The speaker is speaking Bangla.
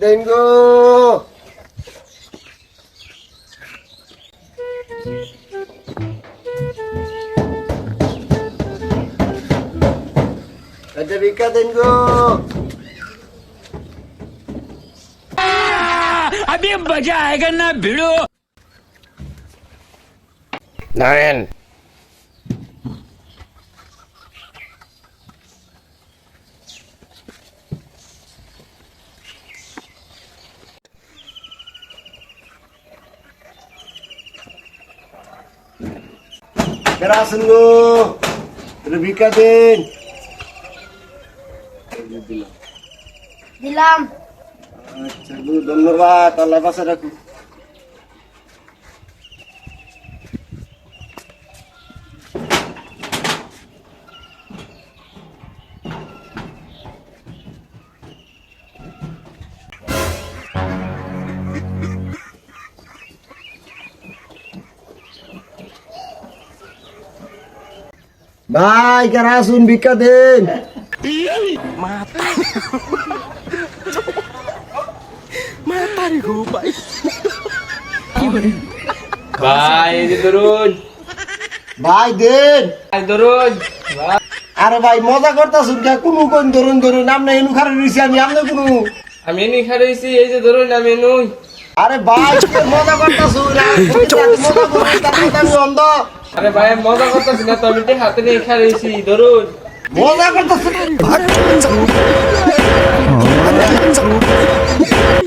দেন গো। একটা ভিক্ষা দেন গো। अभी मजा आएगा ना भिड़ो। ধরেন। কারা আছেন গো? একটা ভিক্ষা দেন। দিলাম। আচ্ছা গো, ধন্যবাদ। আল্লাহ বাঁচা রাখুন। ভাই কারা আসুন, ভিক্ষা দেন। ভাই এই যে ধরুন, ভাই দেন। ভাই ধরুন। আরে ভাই মজা করতেছুন কে? কোনো কোন ধরুন ধরুন, আপনি এনু খারে রইছি, আমি আপনি কোনো। আমি এনে খাইছি, এই যে ধরুন আমি এনুই। আরে ভাই মজা করতেছুন, মজা করুন, তার আমি অন্ধ। আরে ভাই আমি মজা করতেছি না তো, আমি হাতে নিয়ে খাইছি ধরুন। মজা করতেছুন।